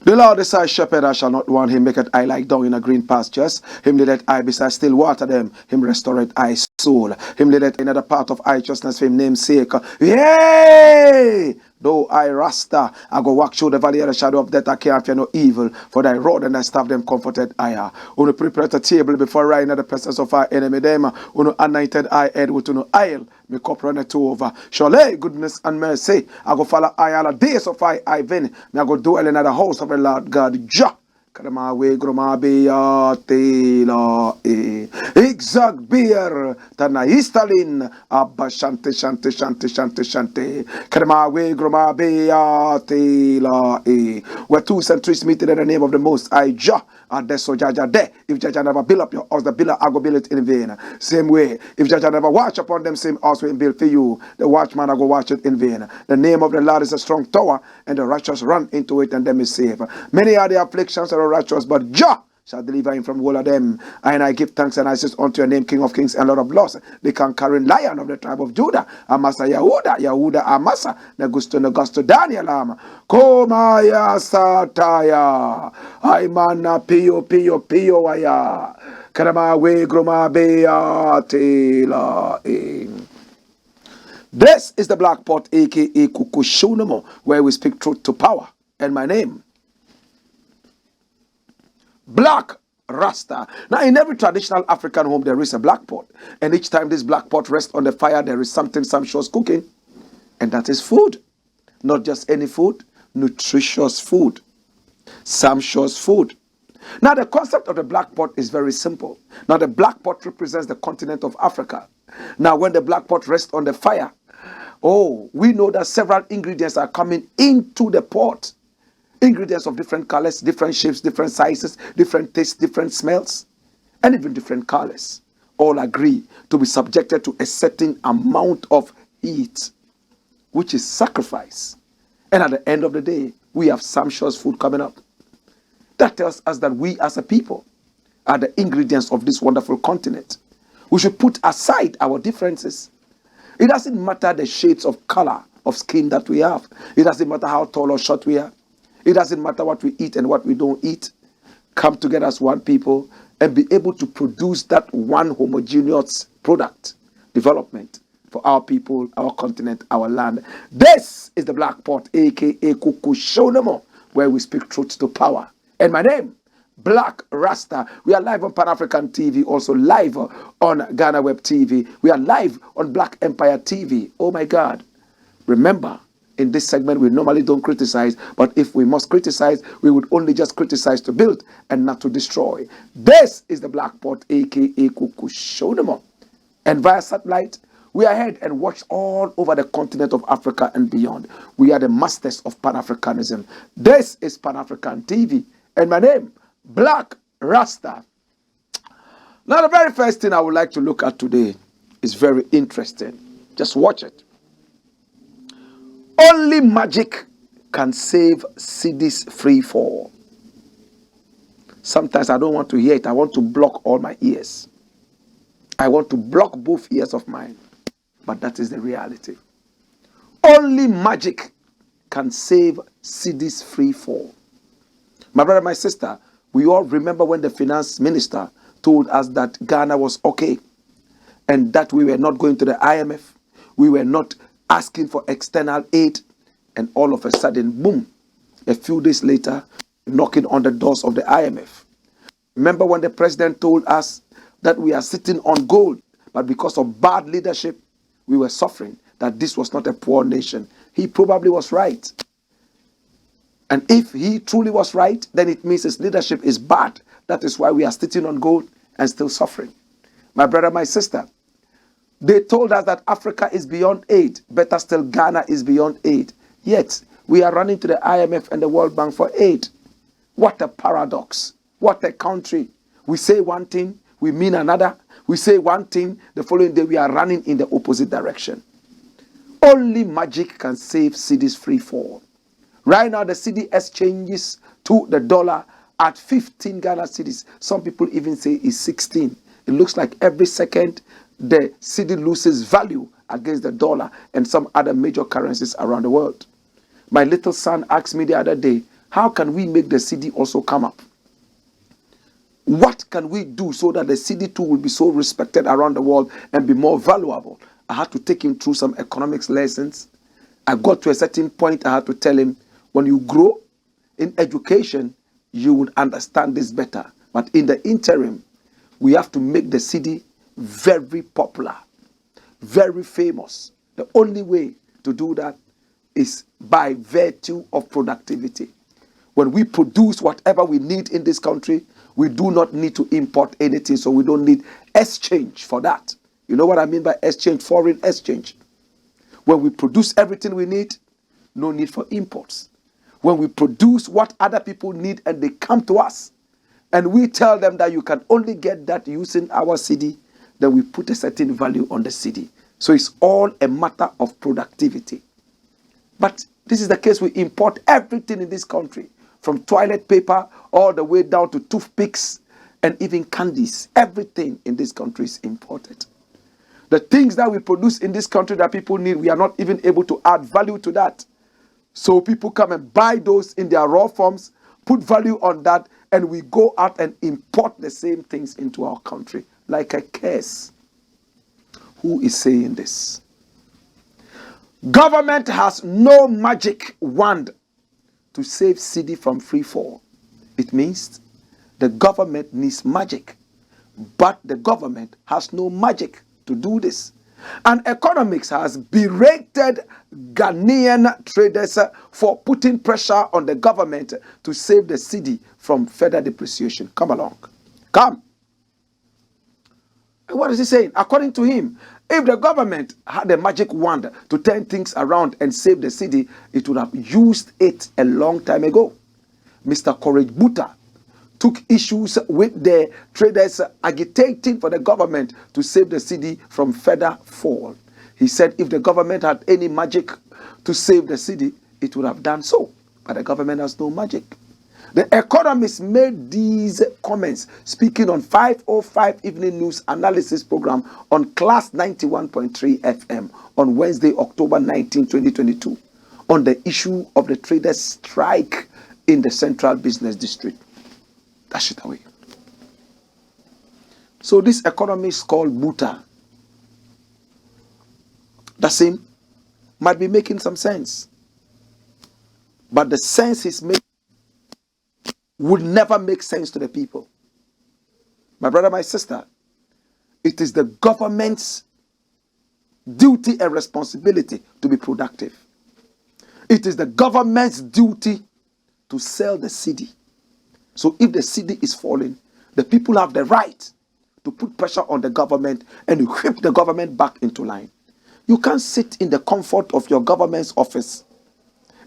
The Lord is our shepherd, I shall not want. Him maketh I lie down in a green pastures. Him leadeth I beside still water them. Him restoreth I soul. Him leadeth in another part of righteousness for him name's sake. Yea! Though I Rasta, I go walk through the valley of the shadow of death, I can't fear no evil. For thy rod and thy staff them comforted I. Uno prepare a table before right in the presence of our enemy them. Uno anointed I head with uno oil. My cup runneth over. Surely goodness and mercy, I go follow I all the days of I vin. Me I go dwell in the house of the Lord God. Jah. Kadama we groma be ya tela e exact beer tana istalin abba shante kadama we groma be ya tela e where two centuries meet in the name of the Most High Jah and the so Jaja de if Jaja never build up your house the builder I go build it in vain. Same way if Jaja never watch upon them same house will build for you the watchman I go watch it in vain. The name of the Lord is a strong tower and the righteous run into it and them is safe. Many are the afflictions of the righteous, but Jah shall deliver him from all of them. And I give thanks and I say unto your name, King of Kings and Lord of Lords, the conquering Lion of the tribe of Judah, Amasa Yahuda Amasa, Negusto Daniel Ama, Komaya Sataya, Aimana Pio Aya, Karama We Groma Bea Tela. This is the Black Pot, aka Kukushunamo, where we speak truth to power. And my name, Blakk Rasta. Now, in every traditional African home, there is a black pot. And each time this black pot rests on the fire, there is something sumptuous cooking. And that is food. Not just any food, nutritious food. Sumptuous food. Now, the concept of the black pot is very simple. Now, the black pot represents the continent of Africa. Now, when the black pot rests on the fire, we know that several ingredients are coming into the pot. Ingredients of different colors, different shapes, different sizes, different tastes, different smells, and even different colors. All agree to be subjected to a certain amount of heat, which is sacrifice. And at the end of the day, we have sumptuous food coming up. That tells us that we as a people are the ingredients of this wonderful continent. We should put aside our differences. It doesn't matter the shades of color of skin that we have. It doesn't matter how tall or short we are. It doesn't matter what we eat and what we don't eat. Come together as one people and be able to produce that one homogeneous product development for our people, our continent, our land. This is the Black Pot, aka Kukushonamo, where we speak truth to power. And my name, Blakk Rasta. We are live on Pan-African TV, also live on Ghana Web TV. We are live on Black Empire TV. Oh my God. Remember, in this segment, we normally don't criticize, but if we must criticize, we would only just criticize to build and not to destroy. This is the Black Pot, aka Kukushonamo. And via satellite, we are ahead and watch all over the continent of Africa and beyond. We are the masters of Pan-Africanism. This is Pan-African TV. And my name, Blakk Rasta. Now, the very first thing I would like to look at today is very interesting. Just watch it. Only magic can save CEDI'S free fall. Sometimes I don't want to hear it. I want to block all my ears. I want to block both ears of mine. But that is the reality. Only magic can save CEDI'S free fall. My brother, my sister, we all remember when the finance minister told us that Ghana was okay and that we were not going to the IMF. We were not asking for external aid, and all of a sudden, boom, a few days later, knocking on the doors of the IMF. Remember when the president told us that we are sitting on gold but because of bad leadership, we were suffering, that this was not a poor nation. He probably was right. And if he truly was right, then it means his leadership is bad. That is why we are sitting on gold and still suffering. My brother, my sister, they told us that Africa is beyond aid. Better still, Ghana is beyond aid. Yet, we are running to the IMF and the World Bank for aid. What a paradox. What a country. We say one thing, we mean another. We say one thing, the following day we are running in the opposite direction. Only magic can save CEDI'S free fall. Right now, the CEDI'S changes to the dollar at 15 Ghana cedis. Some people even say it's 16. It looks like every second the cedi loses value against the dollar and some other major currencies around the world. My little son asked me the other day, how can we make the cedi also come up? What can we do so that the cedi too will be so respected around the world and be more valuable? I had to take him through some economics lessons. I got to a certain point, I had to tell him, when you grow in education, you would understand this better. But in the interim, we have to make the cedi very popular, very famous. The only way to do that is by virtue of productivity. When we produce whatever we need in this country, we do not need to import anything, so we don't need exchange for that. You know what I mean by exchange? Foreign exchange. When we produce everything we need, no need for imports. When we produce what other people need and they come to us, and we tell them that you can only get that using our cedi, then we put a certain value on the cedi. So it's all a matter of productivity. But this is the case. We import everything in this country, from toilet paper all the way down to toothpicks and even candies. Everything in this country is imported. The things that we produce in this country that people need, we are not even able to add value to that. So people come and buy those in their raw forms, put value on that, and we go out and import the same things into our country like a curse. Who is saying this? Government has no magic wand to save cedi from free fall. It means the government needs magic, but the government has no magic to do this. And economics has berated Ghanaian traders for putting pressure on the government to save the cedi from further depreciation. Come along. Come. And what is he saying? According to him, if the government had a magic wand to turn things around and save the cedi, it would have used it a long time ago. Mr. Courage Buta took issues with the traders agitating for the government to save the cedi from further fall. He said if the government had any magic to save the cedi, it would have done so. But the government has no magic. The Economist made these comments speaking on 505 Evening News Analysis Program on Class 91.3 FM on Wednesday, October 19, 2022, on the issue of the traders' strike in the Central Business District. Dash it away. So this economist called Buta, that's him, might be making some sense. But the sense he's making would never make sense to the people. My brother, my sister, it is the government's duty and responsibility to be productive. It is the government's duty to sell the cedi. So if the cedi is falling, the people have the right to put pressure on the government and whip the government back into line. You can't sit in the comfort of your government's office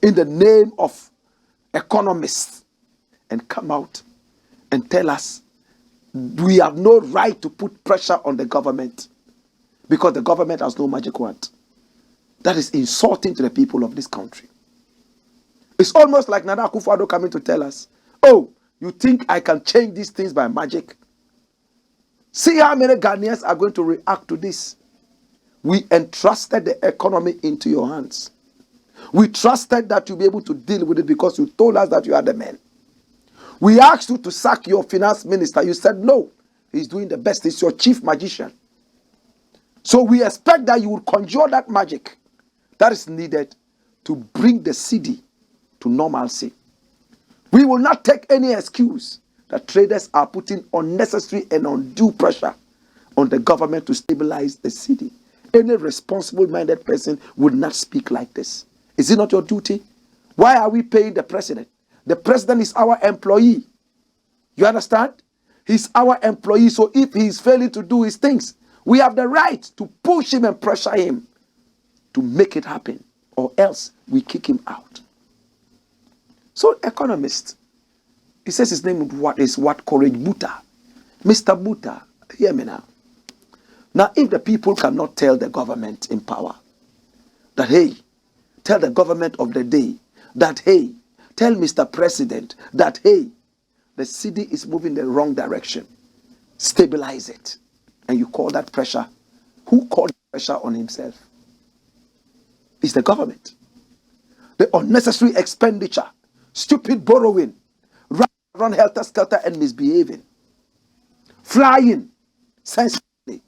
in the name of economists and come out and tell us we have no right to put pressure on the government because the government has no magic wand. That is insulting to the people of this country. It's almost like Nana Akufo-Addo coming to tell us, oh, you think I can change these things by magic? See how many Ghanaians are going to react to this. We entrusted the economy into your hands. We trusted that you'll be able to deal with it because you told us that you are the man. We asked you to sack your finance minister. You said no. He's doing the best. He's your chief magician. So we expect that you will conjure that magic that is needed to bring the cedi to normalcy. We will not take any excuse that traders are putting unnecessary and undue pressure on the government to stabilize the city. Any responsible-minded person would not speak like this. Is it not your duty? Why are we paying the president? The president is our employee. You understand? He's our employee, so if he's failing to do his things, we have the right to push him and pressure him to make it happen, or else we kick him out. So, economist, he says his name is what? Courage Buta. Mr. Buta, hear me now. Now, if the people cannot tell the government in power that, hey, tell the government of the day that, hey, tell Mr. President that, hey, the city is moving the wrong direction, stabilize it, and you call that pressure, who called pressure on himself? It's the government. The unnecessary expenditure, stupid borrowing, run helter-skelter and misbehaving, flying, senselessly,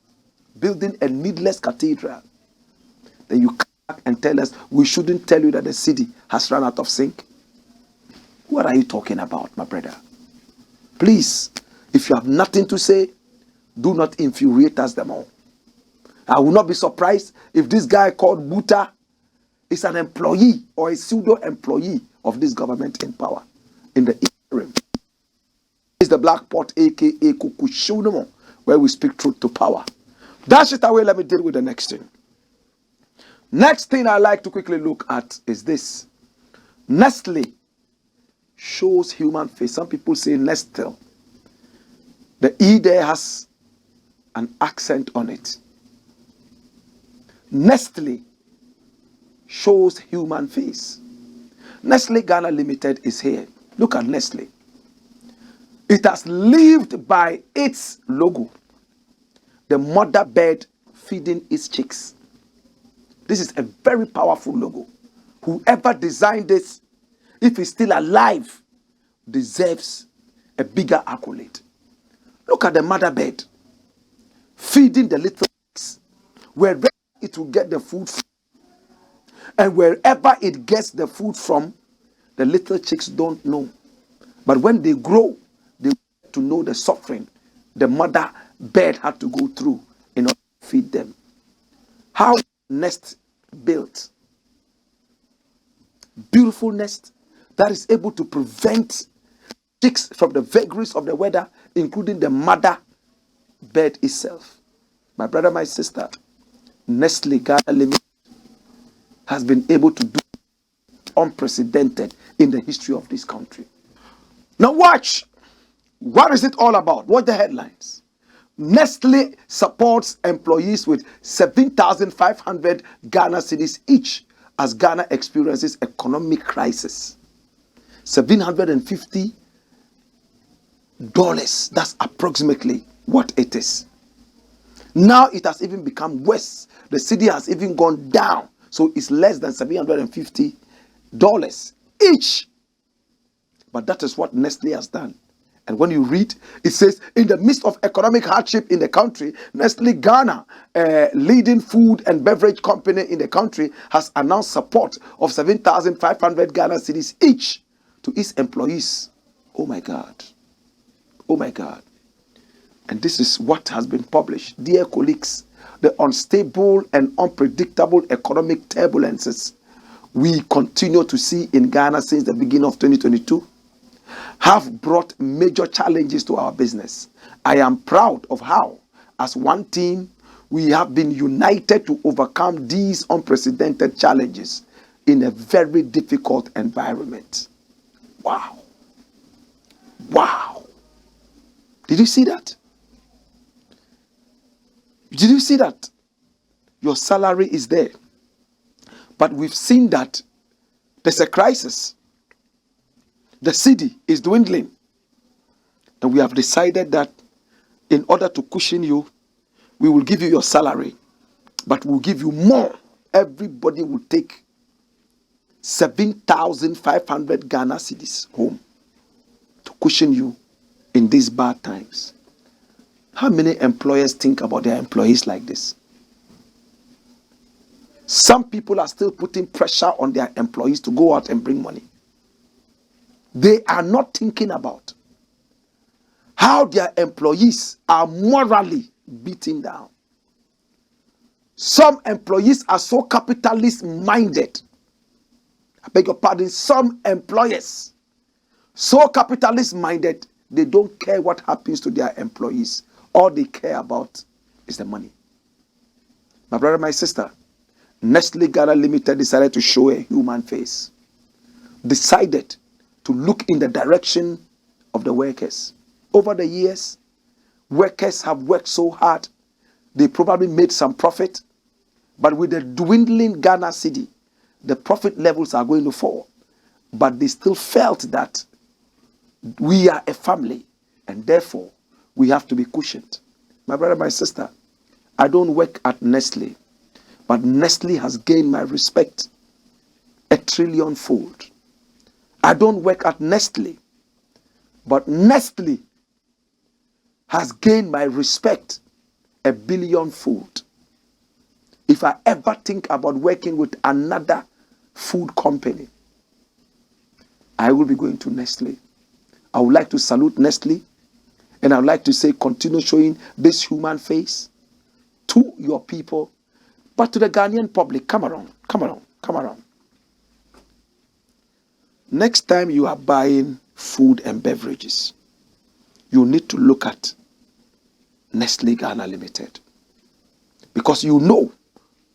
building a needless cathedral. Then you come back and tell us we shouldn't tell you that the city has run out of sync. What are you talking about, my brother? Please, if you have nothing to say, do not infuriate us them all. I will not be surprised if this guy called Buta is an employee or a pseudo-employee of this government in power in the interim. It's the Black Pot, aka Kukushunomo, where we speak truth to power. Dash it away, let me deal with the next thing. Next thing I like to quickly look at is this. NESTLÉ shows human face. Some people say NESTLÉ. The E there has an accent on it. NESTLÉ shows human face. NESTLÉ Ghana Limited is here. Look at NESTLÉ. It has lived by its logo. The mother bird feeding its chicks. This is a very powerful logo. Whoever designed this, if he's still alive, deserves a bigger accolade. Look at the mother bird feeding the little chicks. Wherever it will get the food from, and wherever it gets the food from, the little chicks don't know. But when they grow, they get to know the suffering the mother bird had to go through in order to feed them. How nest built? Beautiful nest that is able to prevent chicks from the vagaries of the weather, including the mother bird itself. My brother, my sister, NESTLÉ Ghana Limited has been able to do unprecedented in the history of this country. Now watch. What is it all about? Watch the headlines. NESTLÉ supports employees with 7,500 Ghana cedis each as Ghana experiences economic crisis. $750. That's approximately what it is. Now it has even become worse. The cedi has even gone down. So it's less than $750 each. But that is what NESTLÉ has done. And when you read, it says, in the midst of economic hardship in the country, NESTLÉ Ghana, a leading food and beverage company in the country, has announced support of 7,500 Ghana cedis each to its employees. Oh my God. Oh my God. And this is what has been published. Dear colleagues, the unstable and unpredictable economic turbulences we continue to see in Ghana since the beginning of 2022 have brought major challenges to our business. I am proud of how, as one team, we have been united to overcome these unprecedented challenges in a very difficult environment. Wow. Wow. Did you see that? Did you see that? Your salary is there. But we've seen that there's a crisis. The cedi is dwindling. And we have decided that in order to cushion you, we will give you your salary, but we'll give you more. Everybody will take 7,500 Ghana cedis home to cushion you in these bad times. How many employers think about their employees like this? Some people are still putting pressure on their employees to go out and bring money. They are not thinking about how their employees are morally beaten down. Some employees are so capitalist minded. I beg your pardon, some employers so capitalist minded, they don't care what happens to their employees. All they care about is the money. My brother, my sister, Nestlé Ghana Limited decided to show a human face. Decided to look in the direction of the workers. Over the years, workers have worked so hard. They probably made some profit. But with the dwindling Ghana cedi, the profit levels are going to fall. But they still felt that we are a family, and therefore we have to be cushioned. My brother, my sister, I don't work at Nestlé, but Nestlé has gained my respect 1 trillion-fold. I don't work at Nestlé, but Nestlé has gained my respect 1 billion-fold. If I ever think about working with another food company, I will be going to Nestlé. I would like to salute Nestlé, and I would like to say, continue showing this human face to your people, but to the Ghanaian public. Come around, come around, come around. Next time you are buying food and beverages, you need to look at Nestlé Ghana Limited, because you know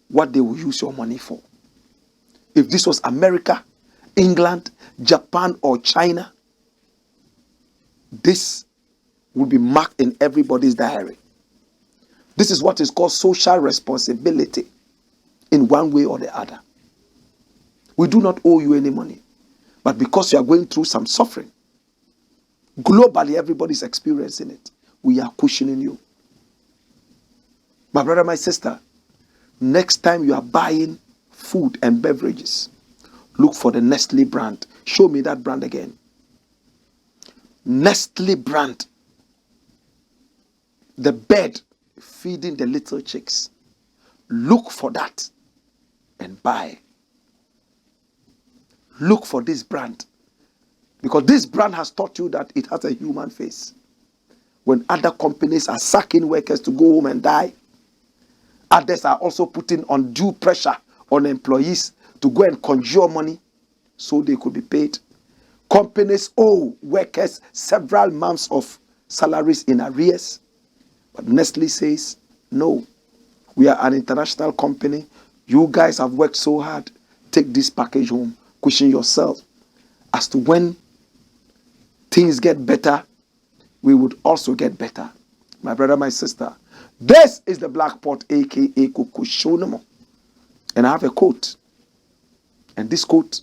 what they will use your money for. If this was America, England, Japan, or China, this will be marked in everybody's diary. This is what is called social responsibility in one way or the other. We do not owe you any money, but because you are going through some suffering, globally everybody's experiencing it, we are cushioning you. My brother, my sister, next time you are buying food and beverages, look for the Nestlé brand. Show me that brand again. Nestlé brand. The bird feeding the little chicks. Look for that and buy. Look for this brand, because this brand has taught you that it has a human face. When other companies are sacking workers to go home and die, others are also putting undue pressure on employees to go and conjure money so they could be paid. Companies owe workers several months of salaries in arrears. But Nestlé says, no, we are an international company. You guys have worked so hard. Take this package home. Cushion yourself. As to when things get better, we would also get better. My brother, my sister, this is the Blakk Pot, aka Kukushonomo. And I have a quote. And this quote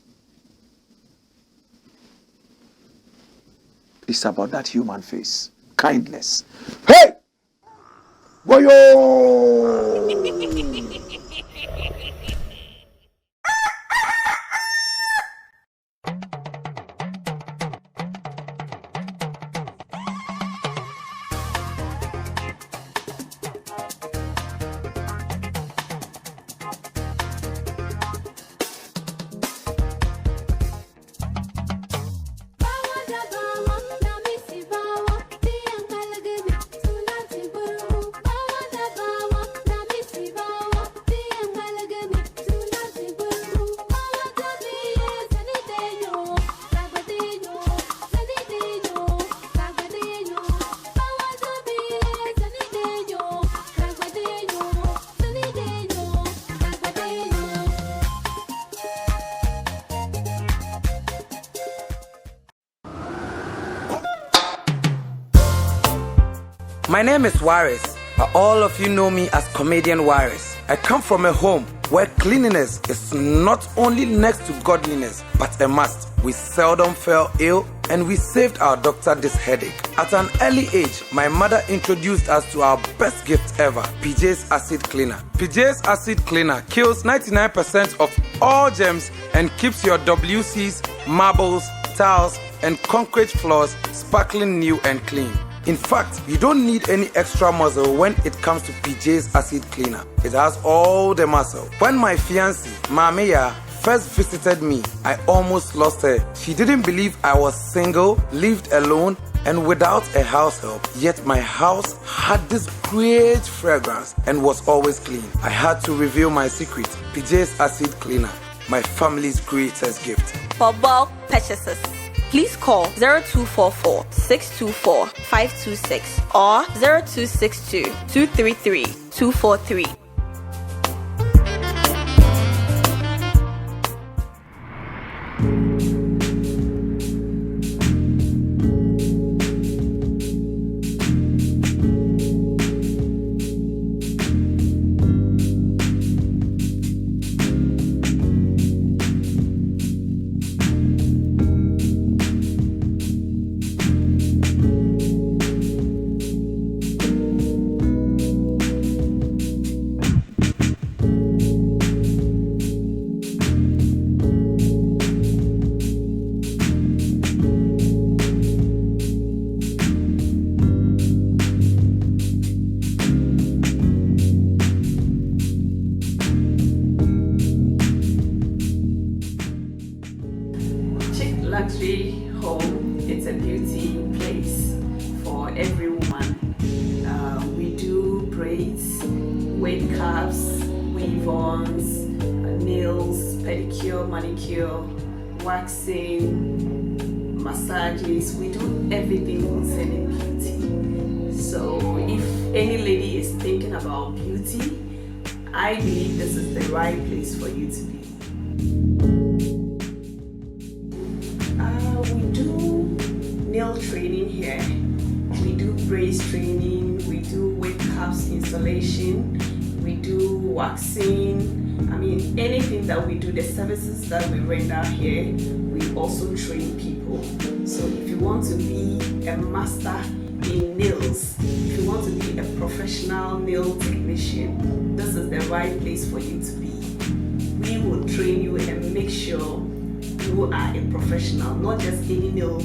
is about that human face. Kindness. Hey! Boyo! My name is Waris, but all of you know me as Comedian Waris. I come from a home where cleanliness is not only next to godliness, but a must. We seldom fell ill, and we saved our doctor this headache. At an early age, my mother introduced us to our best gift ever, PJ's Acid Cleaner. PJ's Acid Cleaner kills 99% of all germs and keeps your WCs, marbles, tiles, and concrete floors sparkling new and clean. In fact, you don't need any extra muscle when it comes to PJ's Acid Cleaner. It has all the muscle. When my fiancée, Mamiya, first visited me, I almost lost her. She didn't believe I was single, lived alone, And without a house help, yet my house had this great fragrance and was always clean. I had to reveal my secret, PJ's Acid Cleaner, my family's greatest gift. For bulk purchases, please call 0244 624 526 or 0262 233 243. Luxury home, it's a beauty place for every woman. We do braids, wave caps, weave-ons, nails, pedicure, manicure, waxing, massages. We do everything concerning beauty. So if any lady is thinking about beauty, I believe this is the right place for you to be. We do nail training here, we do braids training, we do wave caps installation, we do waxing. I mean, anything that we do, the services that we render here, we also train people. So if you want to be a master in nails, if you want to be a professional nail technician, this is the right place for you to be. We will train you and make sure you are a professional, not just any nail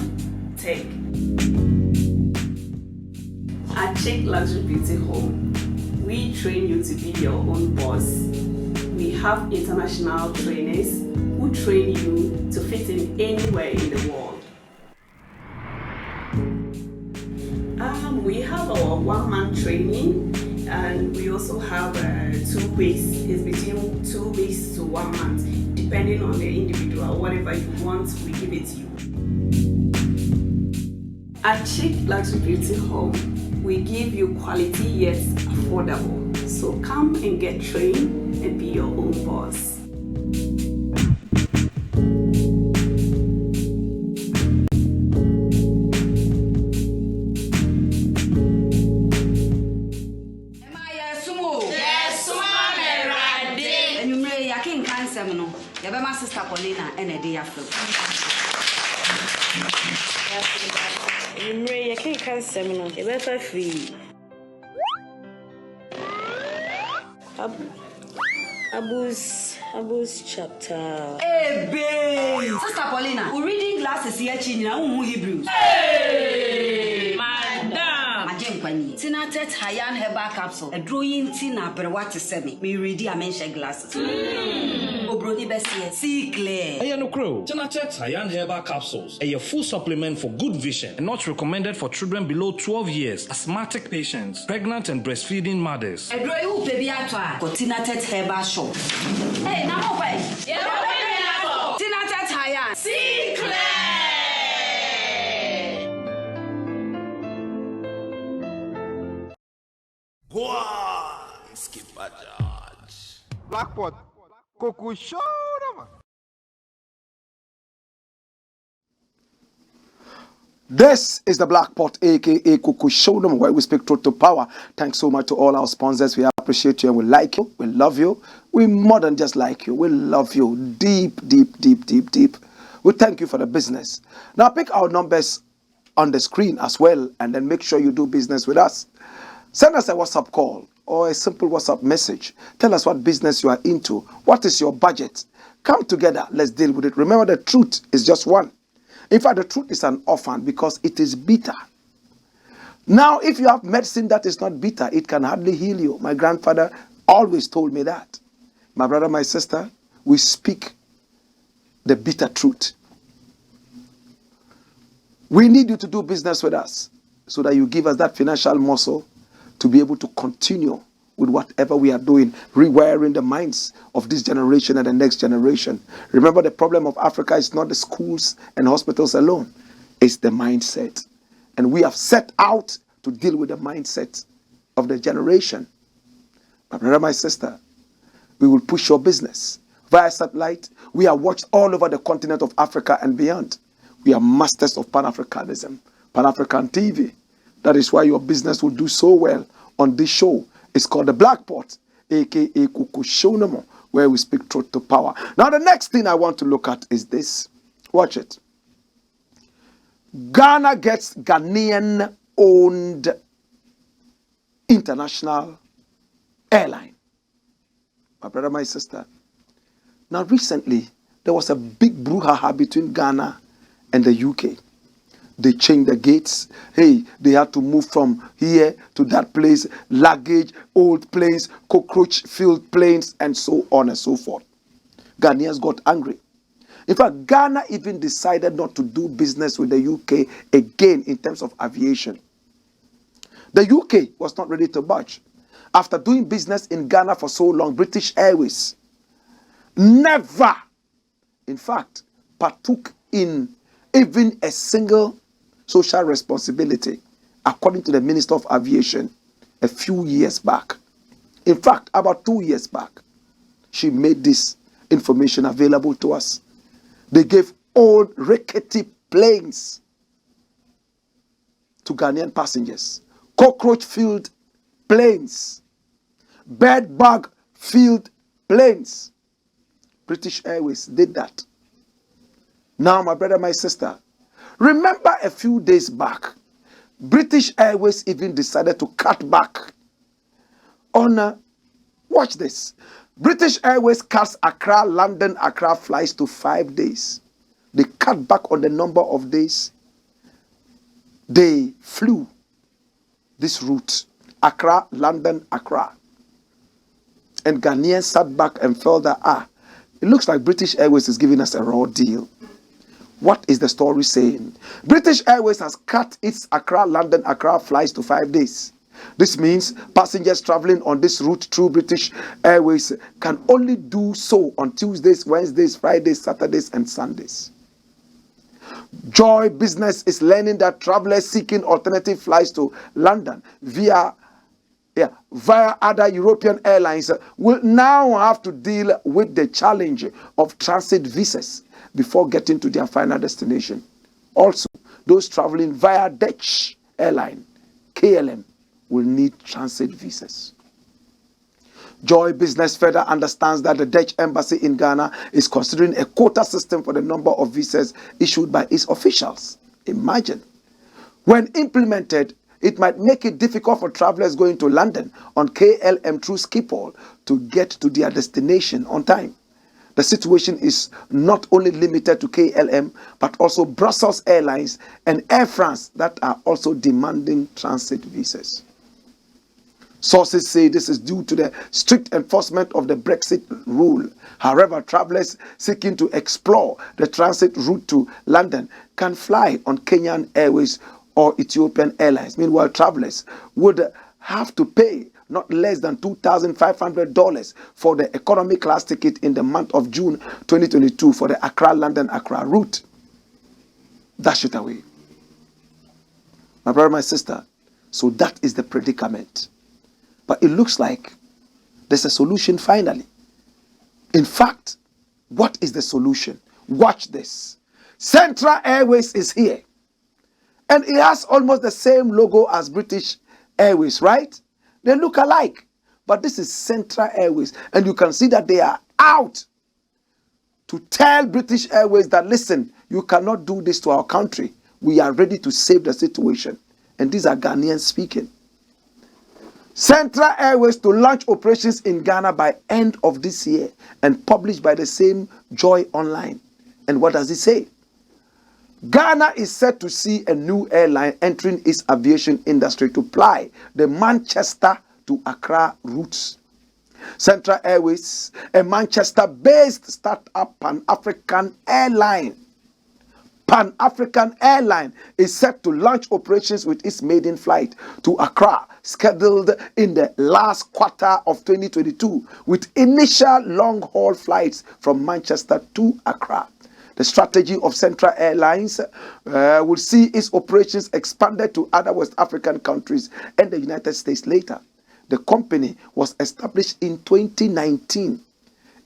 tech. At Chick Luxury Beauty Home, we train you to be your own boss. We have international trainers who train you to fit in anywhere in the world. We have our one-man training, and we also have 2 weeks. It's between 2 weeks to 1 month, depending on the individual. Whatever you want, we give it to you. At Chick Luxury Beauty Home, we give you quality yet affordable. So come and get trained and be your own boss. My sister Paulina and a day after. You can't seminar, you better free. Abus chapter. Hey, babe! Sister Paulina, we're reading glasses here, China, Hebrews. Hey! Madam! Tina Tet Hayan Herbal Capsule, a drawing Tina Berwati Semi, me ready a mention glasses. Obroni Bessie, see clear. Ayano Crow, Tina-Tet Hayan Herbal Capsules, a full supplement for good vision and not recommended for children below 12 years, asthmatic patients, pregnant and breastfeeding mothers. A drawing baby atwa, got Tina-Tet Herbal Shop. Hey, now wait. Tina-Tet Hayan, see clear. Blackpot, Coco Show. This is the Blakk Pot, aka Kuku Showdown, where we speak truth to power. Thanks so much to all our sponsors. We appreciate you and we like you. We love you. We more than just like you. We love you deep, deep, deep, deep, deep. We thank you for the business. Now pick our numbers on the screen as well, and then make sure you do business with us. Send us a WhatsApp call or a simple WhatsApp message. Tell us what business you are into. What is your budget? Come together. Let's deal with it. Remember, the truth is just one. In fact, the truth is an orphan because it is bitter. Now, if you have medicine that is not bitter, it can hardly heal you. My grandfather always told me that. My brother, my sister, we speak the bitter truth. We need you to do business with us so that you give us that financial muscle to be able to continue with whatever we are doing, rewiring the minds of this generation and the next generation. Remember, the problem of Africa is not the schools and hospitals alone. It's the mindset. And we have set out to deal with the mindset of the generation. My brother, my sister, we will push your business via satellite. We are watched all over the continent of Africa and beyond. We are masters of Pan-Africanism, Pan-African TV. That is why your business will do so well on this show. It's called the Blakk Pot, aka Kukushonomo, where we speak truth to power. Now, the next thing I want to look at is this. Watch it. Ghana gets Ghanaian-owned international airline. My brother, my sister. Now, recently, there was a big brouhaha between Ghana and the UK. They changed the gates. Hey, they had to move from here to that place. Luggage, old planes, cockroach-filled planes, and so on and so forth. Ghanaians got angry. In fact, Ghana even decided not to do business with the UK again in terms of aviation. The UK was not ready to budge. After doing business in Ghana for so long, British Airways never, in fact, partook in even a single social responsibility, according to the Minister of Aviation a few years back. In fact, about 2 years back, she made this information available to us. They gave old rickety planes to Ghanaian passengers, cockroach-filled planes, bed-bug-filled planes. British Airways did that. Now, my brother, my sister, remember a few days back, British Airways even decided to cut back on, watch this, British Airways cuts Accra, London, Accra flights to 5 days. They cut back on the number of days they flew this route, Accra, London, Accra. And Ghanaians sat back and felt that, it looks like British Airways is giving us a raw deal. What is the story saying? British Airways has cut its Accra, London, Accra flights to 5 days. This means passengers traveling on this route through British Airways can only do so on Tuesdays, Wednesdays, Fridays, Saturdays, and Sundays. Joy Business is learning that travelers seeking alternative flights to London via other European airlines will now have to deal with the challenge of transit visas before getting to their final destination. Also, those traveling via Dutch airline, KLM, will need transit visas. Joy Business further understands that the Dutch embassy in Ghana is considering a quota system for the number of visas issued by its officials. Imagine. When implemented, it might make it difficult for travelers going to London on KLM through Schiphol to get to their destination on time. The situation is not only limited to KLM, but also Brussels Airlines and Air France that are also demanding transit visas. Sources say this is due to the strict enforcement of the Brexit rule. However, travelers seeking to explore the transit route to London can fly on Kenyan Airways or Ethiopian Airlines. Meanwhile, travelers would have to pay not less than $2,500 for the economy class ticket in the month of June 2022 for the Accra-London-Accra route. Dash it away. My brother, my sister, so that is the predicament. But it looks like there's a solution finally. In fact, what is the solution? Watch this. Central Airways is here. And it has almost the same logo as British Airways, right? They look alike. But this is Central Airways. And you can see that they are out to tell British Airways that, listen, you cannot do this to our country. We are ready to save the situation. And these are Ghanaians speaking. Central Airways to launch operations in Ghana by end of this year and published by the same Joy Online. And what does it say? Ghana is set to see a new airline entering its aviation industry to ply the Manchester to Accra routes. Central Airways, a Manchester-based startup Pan-African airline, Pan-African Airline is set to launch operations with its maiden flight to Accra, scheduled in the last quarter of 2022, with initial long-haul flights from Manchester to Accra. The strategy of Central Airlines will see its operations expanded to other West African countries and the United States later. The company was established in 2019,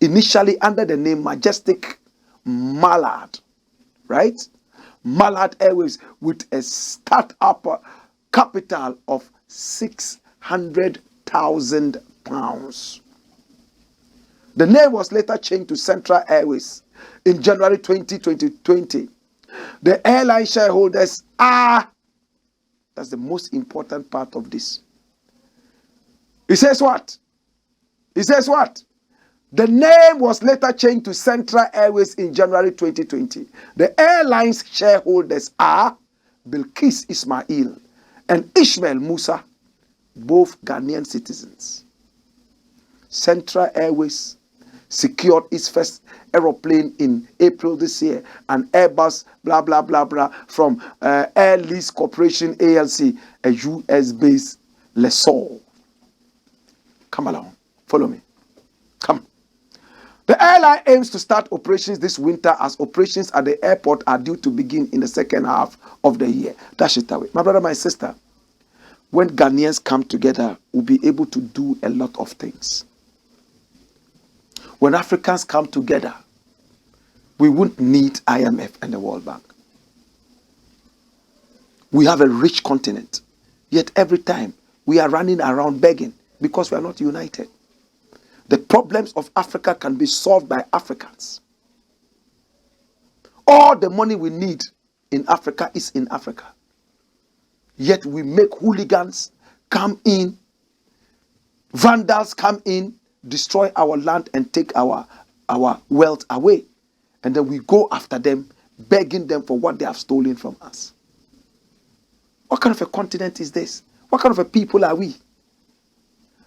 initially under the name Majestic Mallard, right? Mallard Airways, with a start-up capital of £600,000. The name was later changed to Central Airways in January 2020. The airline shareholders are, that's the most important part of this. He says what? He says what? The name was later changed to Central Airways in January 2020. The airline's shareholders are Bilkis Ismail and Ishmael Musa, both Ghanaian citizens. Central Airways secured its first aeroplane in April this year, an Airbus blah blah blah blah from Air Lease Corporation ALC, a US-based lessor. Come along, follow me. Come. The airline aims to start operations this winter, as operations at the airport are due to begin in the second half of the year. Dash it away. My brother, my sister, when Ghanaians come together, we'll be able to do a lot of things. When Africans come together, we won't need IMF and the World Bank. We have a rich continent, yet every time we are running around begging because we are not united. The problems of Africa can be solved by Africans. All the money we need in Africa is in Africa. Yet we make hooligans come in, vandals come in, destroy our land and take our wealth away. And then we go after them, begging them for what they have stolen from us. What kind of a continent is this? What kind of a people are we?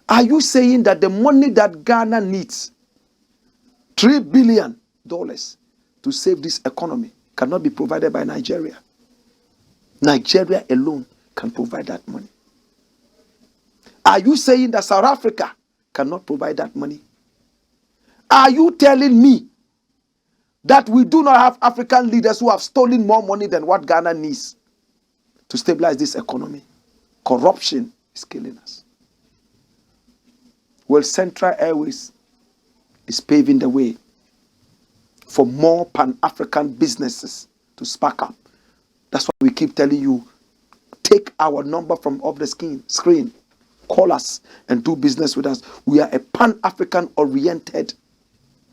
Are you saying that the money that Ghana needs, $3 billion to save this economy, cannot be provided by Nigeria? Nigeria alone can provide that money. Are you saying that South Africa cannot provide that money? Are you telling me that we do not have African leaders who have stolen more money than what Ghana needs to stabilize this economy? Corruption is killing us. Well, Central Airways is paving the way for more Pan-African businesses to spark up. That's why we keep telling you, take our number from off the screen, call us and do business with us. We are a Pan-African oriented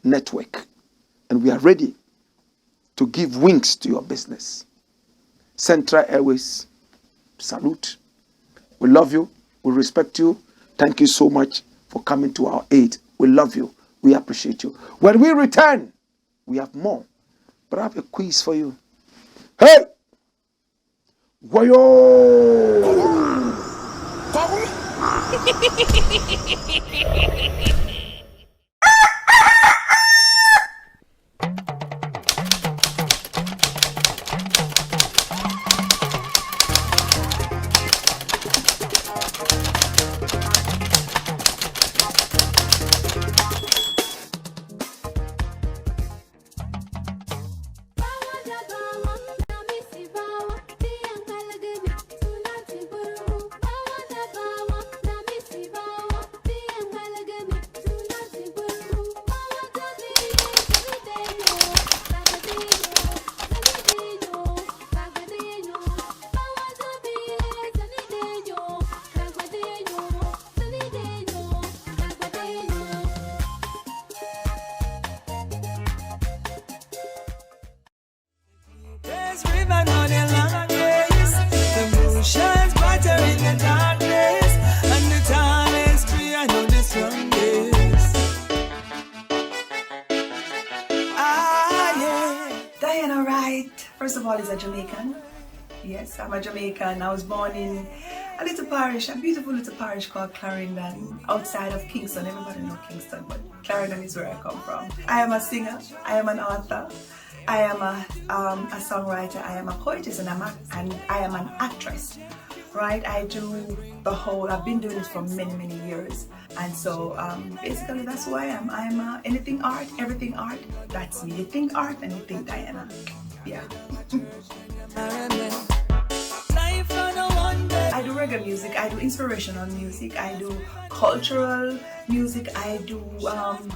network, and we are ready to give wings to your business. Central Airways, salute. We love you. We respect you. Thank you so much for coming to our aid. We love you. We appreciate you. When we return, we have more. But I have a quiz for you. Hey! Wayo! First of all, is a Jamaican. Yes, I'm a Jamaican. I was born in a little parish, a beautiful little parish called Clarendon, outside of Kingston. Everybody knows Kingston, but Clarendon is where I come from. I am a singer. I am an author. I am a songwriter, I am a poetess, and I am an actress. Right? I do the whole, I've been doing it for many years. And so basically that's who I am. I'm anything art, everything art. That's me. You think art and you think Diana. Yeah. I do reggae music, I do inspirational music, I do cultural music, I do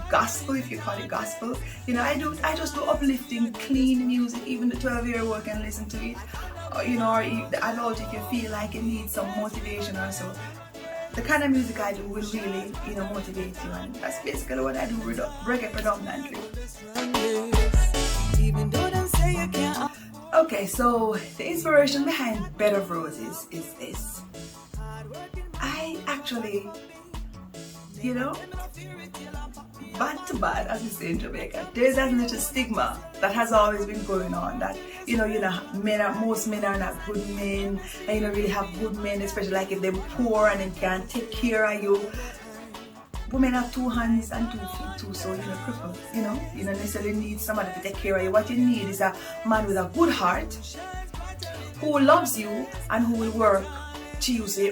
gospel, if you call it gospel. You know, I just do uplifting, clean music. Even the 12-year-old can listen to it. You know, or the adult, if you feel like you need some motivation or so. The kind of music I do will really, you know, motivate you, and that's basically what I do, reggae predominantly. Okay, so the inspiration behind Bed of Roses is this. I actually, you know, bad to bad, as we say in Jamaica, there's that little stigma that has always been going on that, you know, most men are not good men, and you don't really have good men, especially like if they're poor and they can't take care of you. Women have 2 hands and 2 feet too, so you're crippled, you know. You don't necessarily need somebody to take care of you. What you need is a man with a good heart who loves you and who will work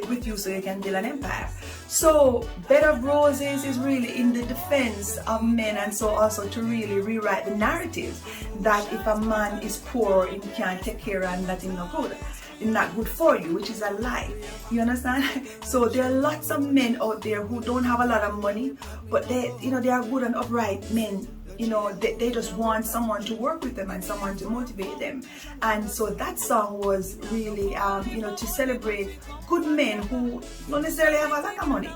with you so you can build an empire. So Bed of Roses is really in the defense of men, and so also to really rewrite the narrative that if a man is poor and can't take care and that is not good. Not good for you, which is a lie. You understand? So there are lots of men out there who don't have a lot of money, but they, you know, they are good and upright men. You know, they just want someone to work with them and someone to motivate them. And so that song was really, you know, to celebrate good men who don't necessarily have a lot of money.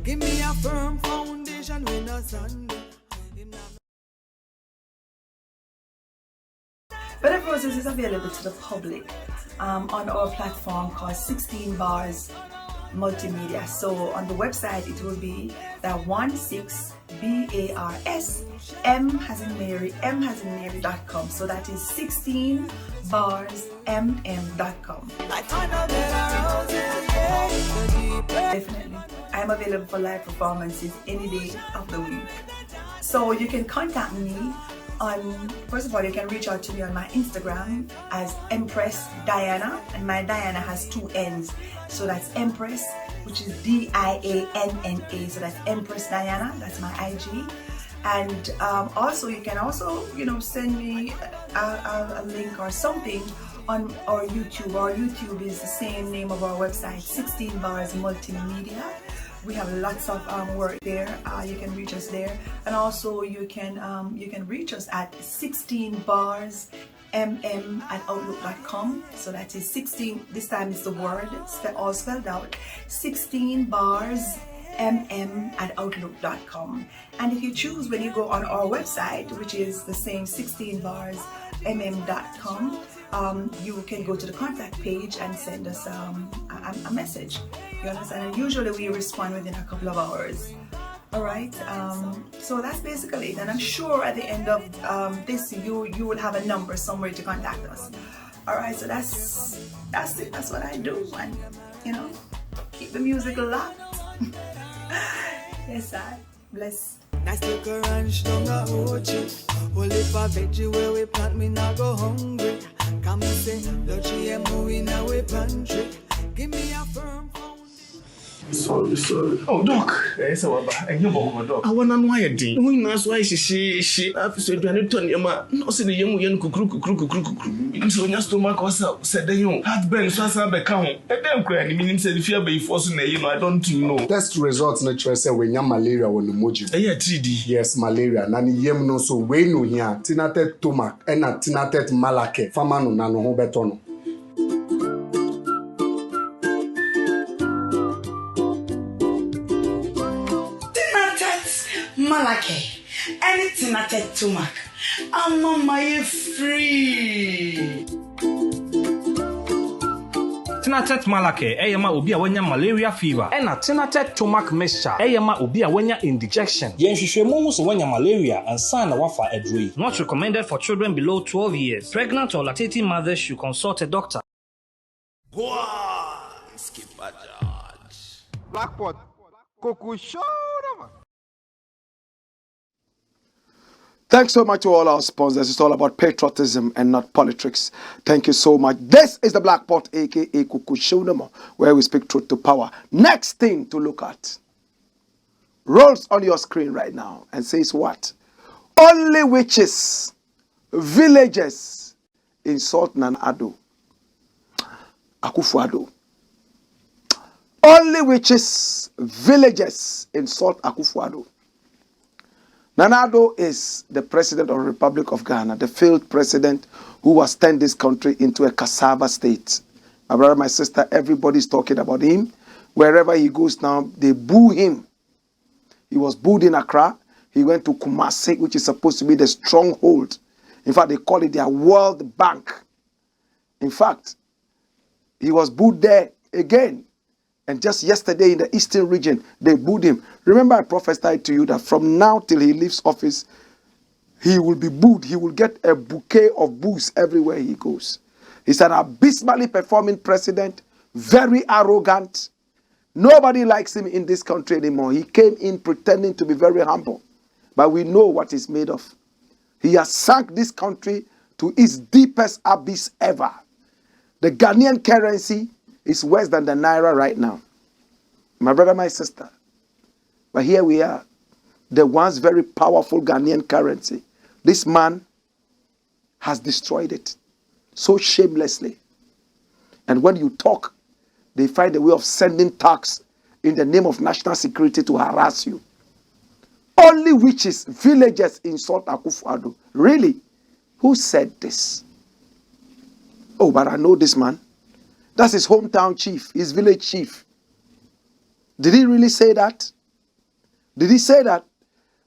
Give me a firm foundation when I stand. Bed of Roses is available to the public on our platform called 16 Bars Multimedia. So on the website it will be the 16 BARS M as in Mary, M as in Mary.com. So that is 16 Bars MM.com. Definitely. I am available for live performances any day of the week. So you can contact me on, first of all, you can reach out to me on my Instagram as Empress Diana, and my Diana has 2 N's. So that's Empress, which is DIANNA. So that's Empress Diana, that's my IG. And also you can also, you know, send me a link or something on our YouTube. Our YouTube is the same name of our website, 16 Bars Multimedia. We have lots of work there. You can reach us there, and also you can reach us at 16barsmm@outlook.com. So that is 16. This time is the word all spelled out. 16barsmm@outlook.com. And if you choose, when you go on our website, which is the same 16barsmm.com, you can go to the contact page and send us a message. You understand? And usually we respond within a couple of hours. All right. So that's basically it. And I'm sure at the end of this, you will have a number somewhere to contact us. All right. So that's it. That's what I do. And you know, keep the music locked. Yes, I bless. Nice little ranch down the orchard. Only for veggie where we plant, me not go hungry. Come and say, don't you hear me in our pantry? Give me a firm foundation. Sorry. Oh, Doc. Yes, I want to know why you did. We know why she. I've said, "Do I need to tell you, ma? No, say the young kukru. So your stomach was up. Said the young. Heartburn, so I said, "Become." And then crying. Meaning, said, "If you be forcing, you know, I don't know." Test results naturally say when you malaria on the moji. Yeah, 3D. Yes, malaria. Nani yem no so we no here. Tinatet tomac. Ena tinatet malake. Fama no nano ho betono. Malake, anything at a tumak. I'm on my free. Tinatet Malake, Eyama Ubia Wenya malaria fever, and a Tinatet Tomac mixture, Eyama Ubia Wenya indigestion. Yen Shishemus Wenya malaria and Sana Wafa Edri. Not recommended for children below 12 years. Pregnant or lactating mothers should consult a doctor. Skip Blackpot. Kokusho. Thanks so much to all our sponsors. It's all about patriotism and not politics. Thank you so much. This is the Black Pot, aka Kukushonamo, where we speak truth to power. Next thing to look at rolls on your screen right now and says what? Only witches, villagers insult Nana Addo. AKUFO-ADDO. Only witches, villagers insult AKUFO-ADDO. Nana Addo is the president of the Republic of Ghana, the failed president who has turned this country into a cassava state. My brother, my sister, everybody's talking about him. Wherever he goes now, they boo him. He was booed in Accra. He went to Kumasi, which is supposed to be the stronghold. In fact, they call it their World Bank. In fact, he was booed there again. And just yesterday in the eastern region, they booed him. Remember, I prophesied to you that from now till he leaves office, he will be booed. He will get a bouquet of boos everywhere he goes. He's an abysmally performing president, very arrogant. Nobody likes him in this country anymore. He came in pretending to be very humble. But we know what he's made of. He has sunk this country to its deepest abyss ever. The Ghanaian currency is worse than the Naira right now. My brother, my sister. But here we are. The once very powerful Ghanaian currency. This man has destroyed it so shamelessly. And when you talk, they find a way of sending tax in the name of national security to harass you. Only witches, villagers insult AKUFO-ADDO. Really? Who said this? Oh, but I know this man. That's his hometown chief, his village chief. Did he really say that? Did he say that?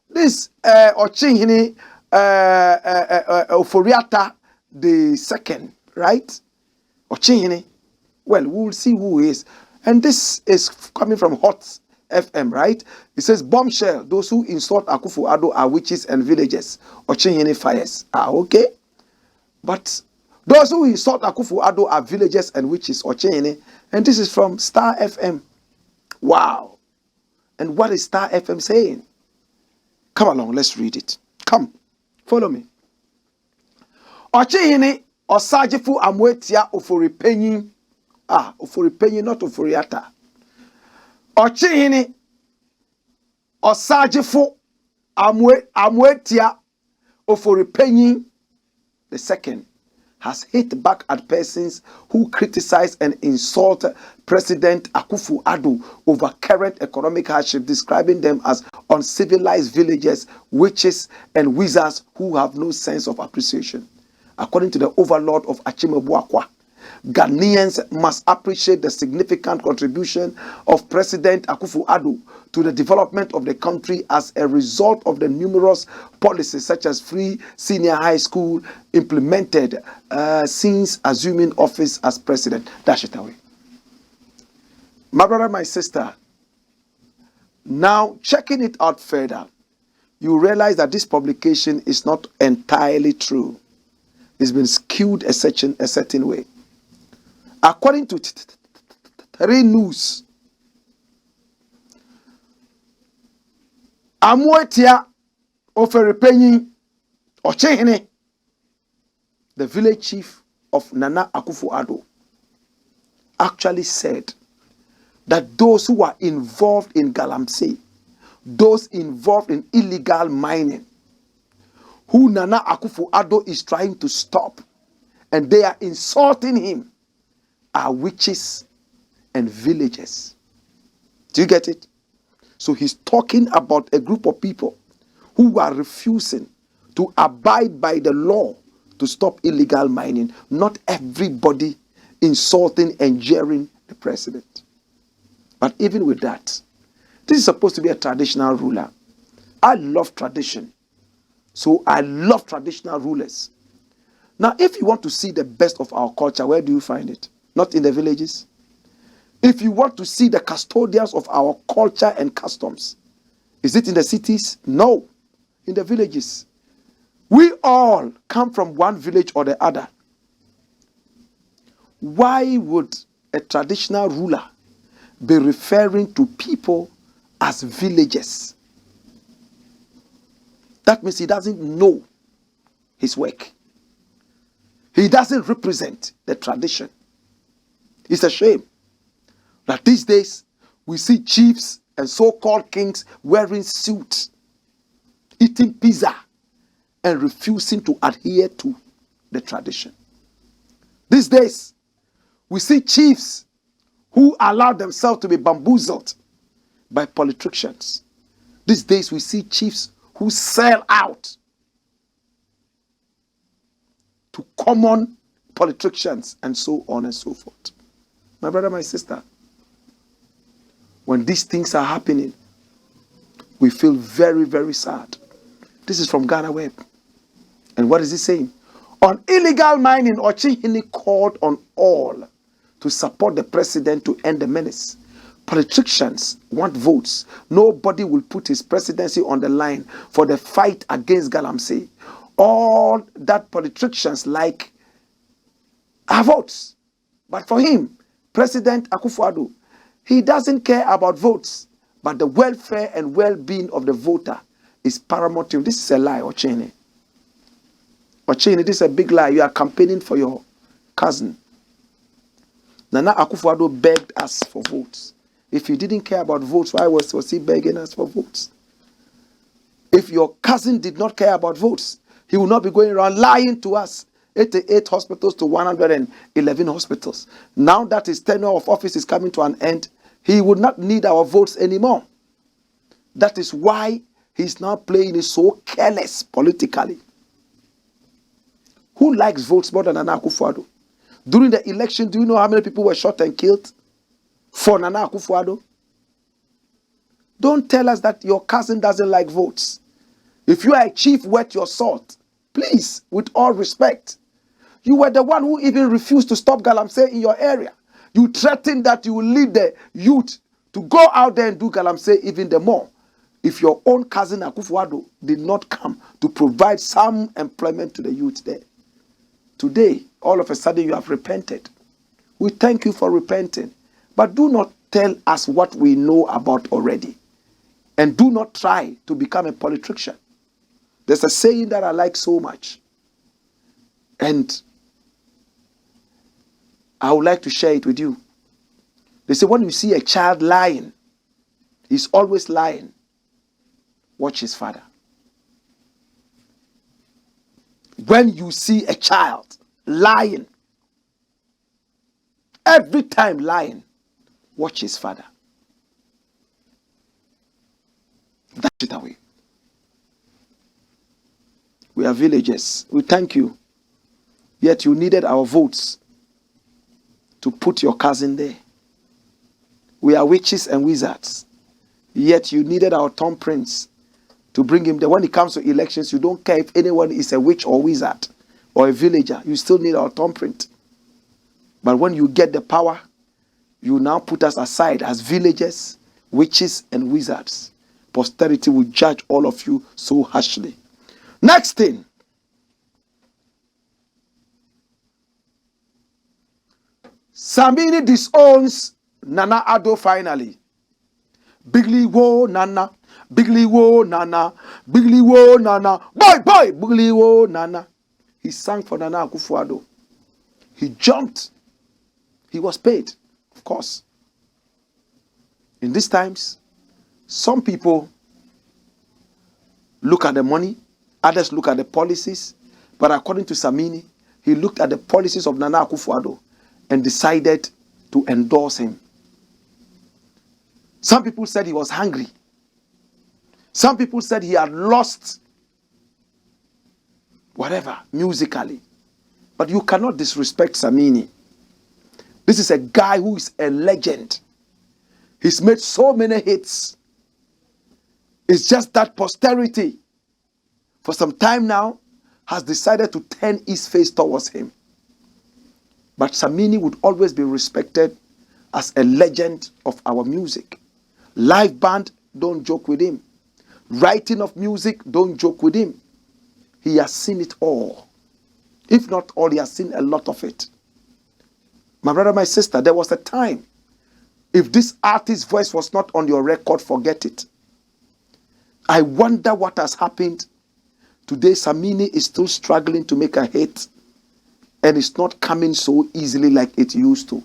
This Ochinhini Oforiata the second, right? Ochinhini. Well, we'll see who he is. And this is coming from Hot FM, right? It says, bombshell, those who insult AKUFO-ADDO are witches and villagers. Ochinhini fires. Okay. But those who insult AKUFO-ADDO are villagers and witches, Ochinhini. And this is from Star FM. Wow. And what is Star FM saying? Come along, let's read it. Come, follow me. Ochinhini Osajifu Amwetia Oforipenyi. Oforipenyi, not Oforiata. Ochinhini Osajifu Amwetia Oforipenyi the second has hit back at persons who criticize and insult President AKUFO-ADDO over current economic hardship, describing them as uncivilized villagers, witches, and wizards who have no sense of appreciation. According to the overlord of Achimebuakwa, Ghanaians must appreciate the significant contribution of President AKUFO-ADDO to the development of the country as a result of the numerous policies such as free senior high school implemented since assuming office as president. Dash it away. My brother, my sister, now checking it out further, you realize that this publication is not entirely true. It's been skewed a certain way. According to Three News, Amwetia Oforipenyi Ochinhini, the village chief of Nana AKUFO-ADDO, actually said that those who are involved in Galamsey, those involved in illegal mining, who Nana AKUFO-ADDO is trying to stop, and they are insulting him, are witches and villagers. Do you get it? So he's talking about a group of people who are refusing to abide by the law to stop illegal mining. Not everybody insulting and jeering the president. But even with that, this is supposed to be a traditional ruler. I love tradition. So I love traditional rulers. Now, if you want to see the best of our culture, where do you find it? Not in the villages. If you want to see the custodians of our culture and customs, is it in the cities? No, in the villages. We all come from one village or the other. Why would a traditional ruler be referring to people as villagers. That means he doesn't know his work. He doesn't represent the tradition. It's a shame that these days we see chiefs and so-called kings wearing suits, eating pizza, and refusing to adhere to the tradition. These days, we see chiefs who allow themselves to be bamboozled by politicians. These days, we see chiefs who sell out to common politicians and so on and so forth. My brother, my sister, when these things are happening, we feel very, very sad. This is from Ghana Web. And what is he saying? On illegal mining, Ochihini called on all to support the president to end the menace. Politicians want votes. Nobody will put his presidency on the line for the fight against Galamsey. All that politicians like are votes. But for him, President AKUFO-ADDO, he doesn't care about votes, but the welfare and well-being of the voter is paramount to him. This is a lie, Ochene. Ochene, this is a big lie. You are campaigning for your cousin. Nana AKUFO-ADDO begged us for votes. If you didn't care about votes, why was he begging us for votes? If your cousin did not care about votes, he will not be going around lying to us. 88 hospitals to 111 hospitals. Now that his tenure of office is coming to an end, he would not need our votes anymore. That is why he's now playing it so careless politically. Who likes votes more than Nana AKUFO-ADDO? During the election, do you know how many people were shot and killed for Nana AKUFO-ADDO? Don't tell us that your cousin doesn't like votes. If you are a chief, wet your salt. Please, with all respect. You were the one who even refused to stop Galamsey in your area. You threatened that you will lead the youth to go out there and do Galamsey even the more. If your own cousin AKUFO-ADDO did not come to provide some employment to the youth there. Today, all of a sudden you have repented. We thank you for repenting. But do not tell us what we know about already. And do not try to become a politician. There's a saying that I like so much. And I would like to share it with you. They say when you see a child lying, he's always lying. Watch his father. When you see a child lying, every time lying, watch his father. Dash it away. We are villagers. We thank you. Yet you needed our votes to put your cousin there. We are witches and wizards. Yet you needed our thumbprints to bring him there. When it comes to elections, you don't care if anyone is a witch or wizard or a villager. You still need our thumbprint. But when you get the power, you now put us aside as villagers, witches, and wizards. Posterity will judge all of you so harshly. Next thing. Samini disowns Nana Addo finally. Bigly wo Nana. Bigly wo Nana. Bigly wo Nana. Boy, bigly wo Nana. He sang for Nana AKUFO-ADDO. He jumped. He was paid, of course. In these times, some people look at the money, others look at the policies, but according to Samini, he looked at the policies of Nana AKUFO-ADDO and decided to endorse him. Some people said he was hungry. Some people said he had lost whatever, musically. But you cannot disrespect Samini. This is a guy who is a legend. He's made so many hits. It's just that posterity, for some time now, has decided to turn its face towards him. But Samini would always be respected as a legend of our music. Live band, don't joke with him. Writing of music, don't joke with him. He has seen it all. If not all, he has seen a lot of it. My brother, my sister, there was a time If this artist's voice was not on your record, forget it. I wonder what has happened. Today, Samini is still struggling to make a hit, and it's not coming so easily like it used to.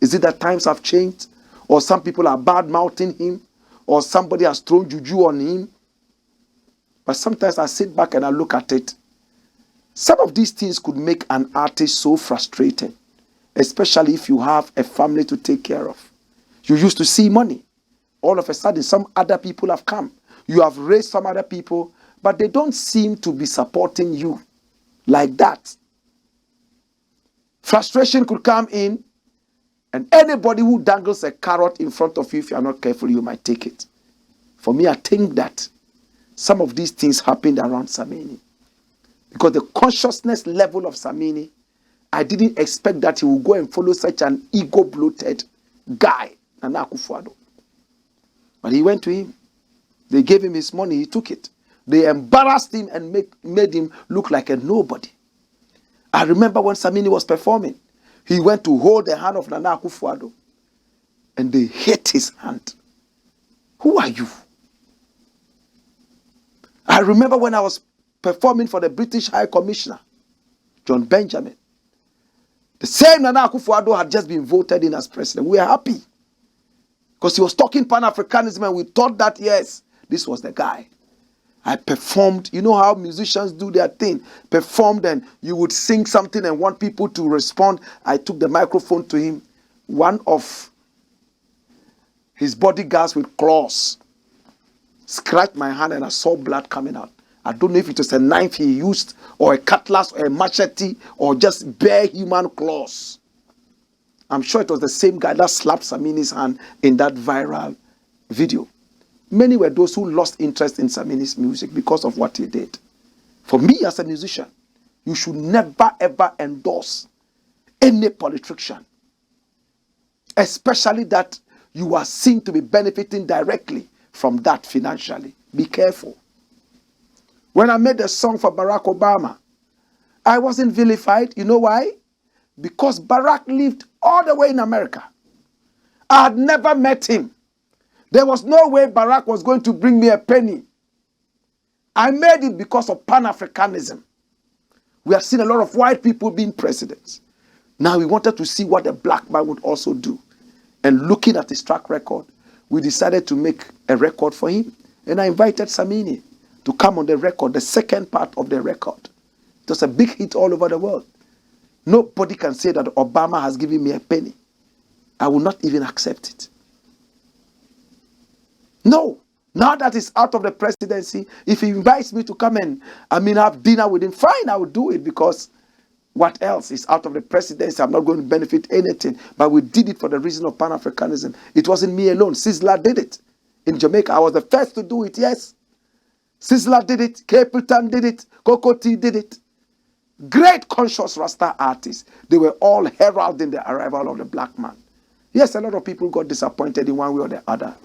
Is it that times have changed? Or some people are bad-mouthing him? Or somebody has thrown juju on him? But sometimes I sit back and I look at it. Some of these things could make an artist so frustrated, especially if you have a family to take care of. You used to see money. All of a sudden, some other people have come. You have raised some other people, but they don't seem to be supporting you like that. Frustration could come in, and anybody who dangles a carrot in front of you, if you are not careful, you might take it. For me, I think that some of these things happened around Samini. Because the consciousness level of Samini, I didn't expect that he would go and follow such an ego-bloated guy, AKUFO-ADDO. But he went to him. They gave him his money, he took it. They embarrassed him and made him look like a nobody. I remember when Samini was performing, he went to hold the hand of AKUFO-ADDO, and they hit his hand. Who are you? I remember when I was performing for the British High Commissioner, John Benjamin. The same AKUFO-ADDO had just been voted in as president. We were happy because he was talking Pan-Africanism, and we thought that, yes, this was the guy. I performed. You know how musicians do their thing. Performed, and you would sing something and want people to respond. I took the microphone to him. One of his bodyguards with claws scratched my hand, and I saw blood coming out. I don't know if it was a knife he used, or a cutlass, or a machete, or just bare human claws. I'm sure it was the same guy that slapped Samini's hand in that viral video. Many were those who lost interest in Samini's music because of what he did. For me as a musician, you should never ever endorse any politician, especially that you are seen to be benefiting directly from that financially. Be careful. When I made a song for Barack Obama, I wasn't vilified. You know why? Because Barack lived all the way in America. I had never met him. There was no way Barack was going to bring me a penny. I made it because of Pan-Africanism. We have seen a lot of white people being presidents. Now we wanted to see what a black man would also do. And looking at his track record, we decided to make a record for him. And I invited Samini to come on the record, the second part of the record. It was a big hit all over the world. Nobody can say that Obama has given me a penny. I will not even accept it. No. Now that he's out of the presidency, if he invites me to come and have dinner with him, fine, I will do it, because what else is out of the presidency? I'm not going to benefit anything. But we did it for the reason of Pan-Africanism. It wasn't me alone. Sizzla did it. In Jamaica, I was the first to do it, yes. Sizzla did it. Capleton did it. Cocoa Tea did it. Great conscious Rasta artists. They were all heralding the arrival of the black man. Yes, a lot of people got disappointed in one way or the other.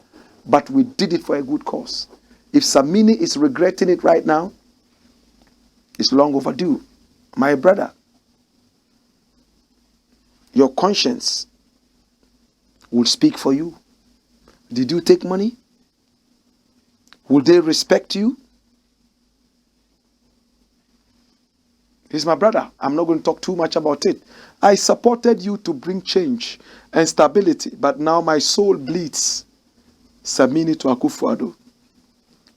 But we did it for a good cause. If Samini is regretting it right now, it's long overdue. My brother, your conscience will speak for you. Did you take money? Will they respect you? He's my brother. I'm not going to talk too much about it. I supported you to bring change and stability, but now my soul bleeds. Samini to AKUFO-ADDO.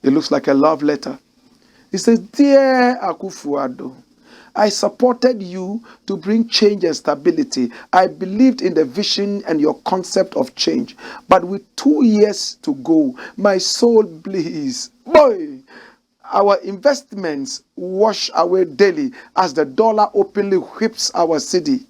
It looks like a love letter. He says, "Dear AKUFO-ADDO, I supported you to bring change and stability. I believed in the vision and your concept of change. But with 2 years to go, my soul bleeds. Boy, our investments wash away daily as the dollar openly whips our city.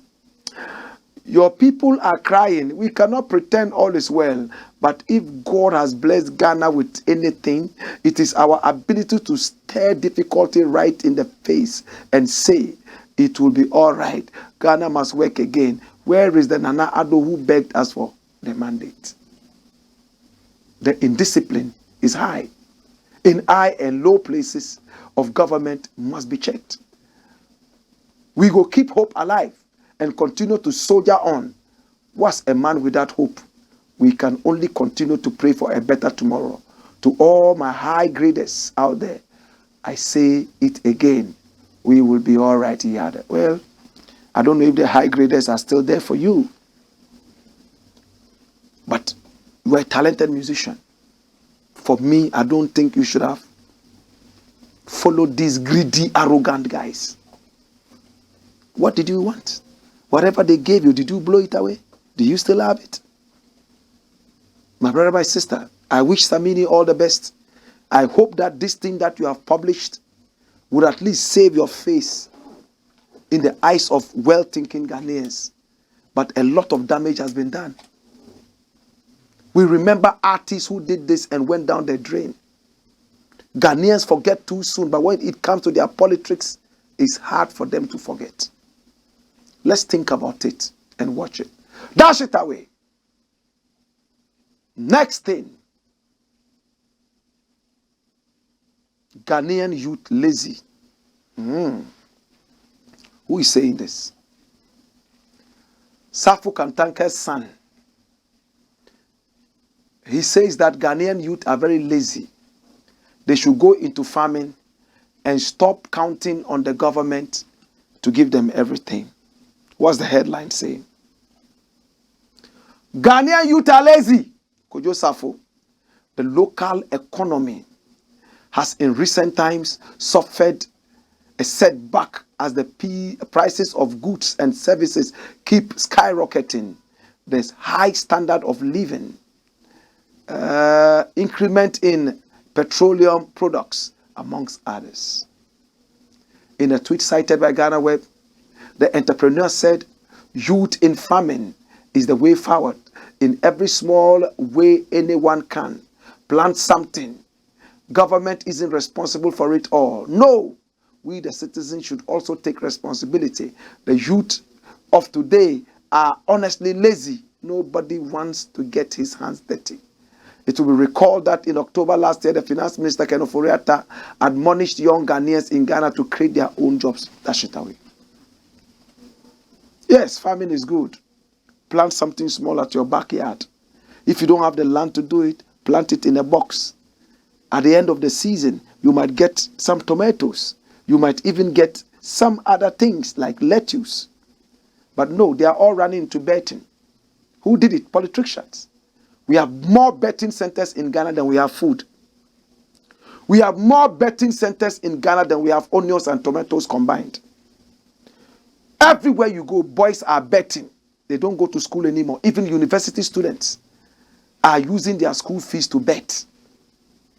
Your people are crying. We cannot pretend all is well. But if God has blessed Ghana with anything, it is our ability to stare difficulty right in the face and say, it will be all right. Ghana must work again. Where is the Nana Addo who begged us for the mandate?" The indiscipline is high. In high and low places of government must be checked. We will keep hope alive and continue to soldier on. What's a man without hope? we can only continue to pray for a better tomorrow. To all my high graders out there, I say it again. We will be all right here. Well, I don't know if the high graders are still there for you. But you are a talented musician. For me, I don't think you should have followed these greedy, arrogant guys. What did you want? Whatever they gave you, did you blow it away? Do you still have it? My brother, my sister, I wish Samini all the best. I hope that this thing that you have published would at least save your face in the eyes of well-thinking Ghanaians. But a lot of damage has been done. We remember artists who did this and went down the drain. Ghanaians forget too soon, but when it comes to their politics, it's hard for them to forget. Let's think about it and watch it. Dash it away. Next thing. Ghanaian youth lazy. Who is saying this? Safu Kantanke's son. He says that Ghanaian youth are very lazy. They should go into farming and stop counting on the government to give them everything. What's the headline saying? Ghanaian youth are lazy. Kojo Safo. The local economy has in recent times suffered a setback as the prices of goods and services keep skyrocketing. There's high standard of living, increment in petroleum products, amongst others. In a tweet cited by Ghana Web, the entrepreneur said, youth in farming is the way forward. In every small way anyone can plant something. Government isn't responsible for it all. No, we the citizens should also take responsibility. The youth of today are honestly lazy. Nobody wants to get his hands dirty. It will be recalled that in October last year, the Finance Minister, Ken Ofori-Atta, admonished young Ghanaians in Ghana to create their own jobs. Dash it away. Yes, farming is good. Plant something small at your backyard. If you don't have the land to do it, plant it in a box. At the end of the season, you might get some tomatoes. You might even get some other things like lettuce. But no, they are all running into betting. Who did it? Politicians. We have more betting centers in Ghana than we have food. We have more betting centers in Ghana than we have onions and tomatoes combined. Everywhere you go, boys are betting. They don't go to school anymore. Even university students are using their school fees to bet.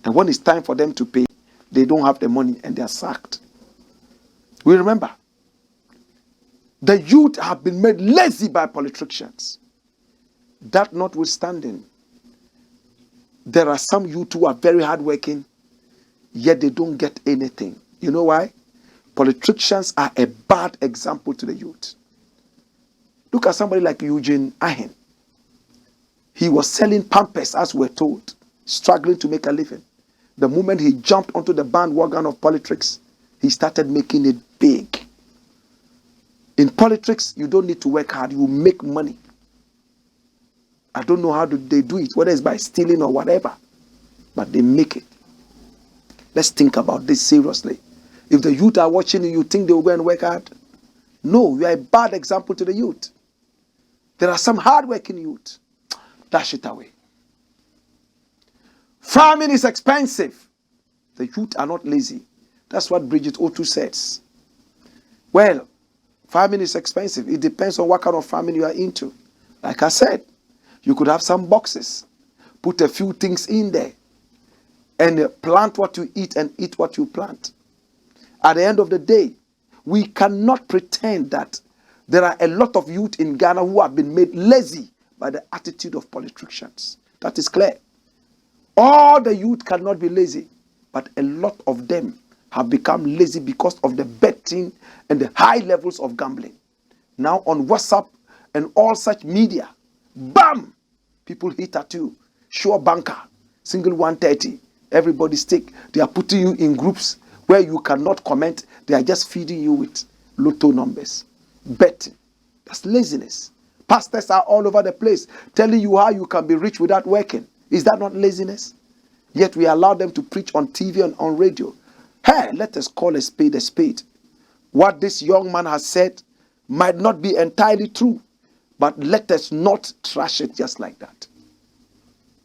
And when it's time for them to pay, they don't have the money and they are sacked. We remember, the youth have been made lazy by politicians. That notwithstanding, there are some youth who are very hardworking, yet they don't get anything. You know why? Politicians are a bad example to the youth. Look at somebody like Eugene Ahen. He was selling Pampers, as we're told, struggling to make a living. The moment he jumped onto the bandwagon of politics, he started making it big. In politics, you don't need to work hard. You make money. I don't know how they do it, whether it's by stealing or whatever, but they make it. Let's think about this seriously. If the youth are watching you, you think they will go and work hard? No, you are a bad example to the youth. There are some hard-working youth. Dash it away. Farming is expensive. The youth are not lazy. That's what Bridget O2 says. Well, farming is expensive. It depends on what kind of farming you are into. Like I said, you could have some boxes, put a few things in there, and plant what you eat and eat what you plant. At the end of the day, we cannot pretend that there are a lot of youth in Ghana who have been made lazy by the attitude of politicians. That is clear. All the youth cannot be lazy, but a lot of them have become lazy because of the betting and the high levels of gambling. Now on WhatsApp and all such media, bam! People hit at you. Sure banker, single 130, everybody stick. They are putting you in groups where you cannot comment. They are just feeding you with lotto numbers. Betting. That's laziness. Pastors are all over the place telling you how you can be rich without working. Is that not laziness? Yet we allow them to preach on TV and on radio. Hey, let us call a spade a spade. What this young man has said might not be entirely true, but let us not trash it just like that.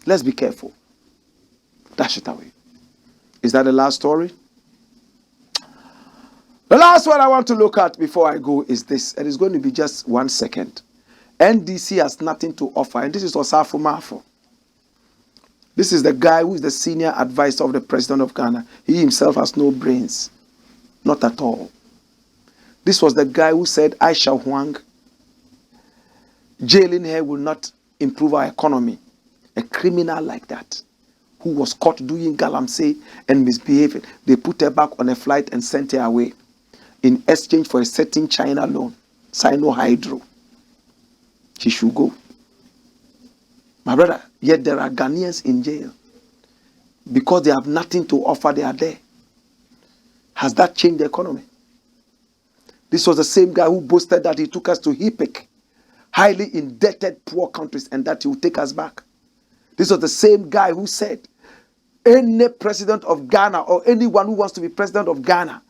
Let's be careful. Dash it away. Is that the last story? The last one I want to look at before I go is this, and it's going to be just 1 second. NDC has nothing to offer, and this is OSAFO MAAFO. This is the guy who is the senior advisor of the president of Ghana. He himself has no brains. Not at all. This was the guy who said, Aisha Huang, jailing her will not improve our economy. A criminal like that, who was caught doing galamsey and misbehaving. They put her back on a flight and sent her away in exchange for a certain China loan, Sino-Hydro. She should go. My brother, yet there are Ghanaians in jail. Because they have nothing to offer, they are there. Has that changed the economy? This was the same guy who boasted that he took us to HIPC, highly indebted poor countries, and that he would take us back. This was the same guy who said, any president of Ghana or anyone who wants to be president of Ghana,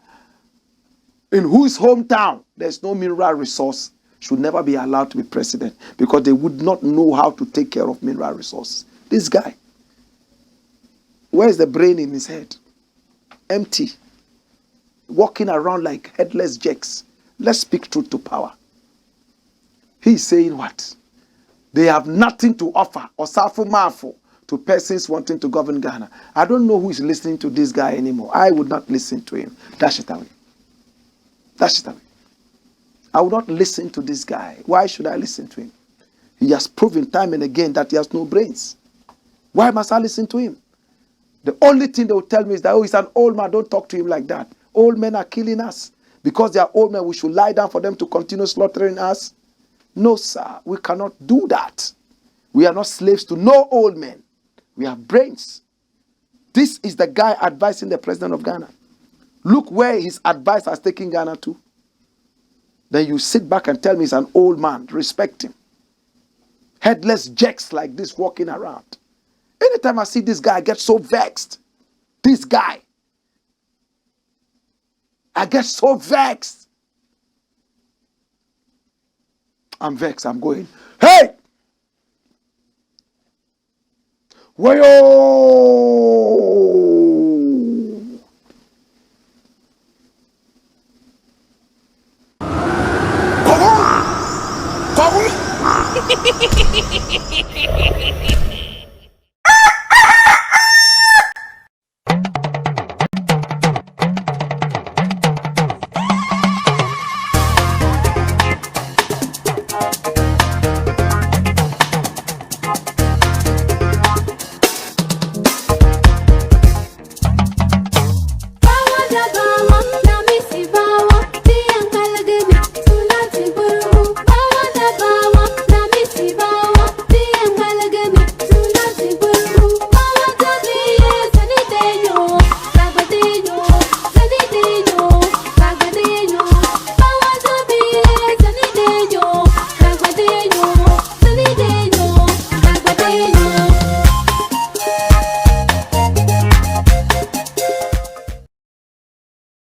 in whose hometown there's no mineral resource, should never be allowed to be president because they would not know how to take care of mineral resources. This guy, where's the brain in his head? Empty. Walking around like headless jacks. Let's speak truth to power. He's saying what? They have nothing to offer, OSAFO MAAFO, to persons wanting to govern Ghana. I don't know who is listening to this guy anymore. I would not listen to him. Dash it away. Dash it away. I would not listen to this guy. Why should I listen to him? He has proven time and again that he has no brains. Why must I listen to him? The only thing they will tell me is that, oh, he's an old man. Don't talk to him like that. Old men are killing us. Because they are old men, we should lie down for them to continue slaughtering us. No, sir. We cannot do that. We are not slaves to no old men. We have brains. This is the guy advising the president of Ghana. Look where his advice has taken Ghana to. Then you sit back and tell me he's an old man. Respect him. Headless jacks like this walking around. Anytime I see this guy, I get so vexed. This guy. I get so vexed. I'm vexed. I'm going, hey! Wayo! Come on!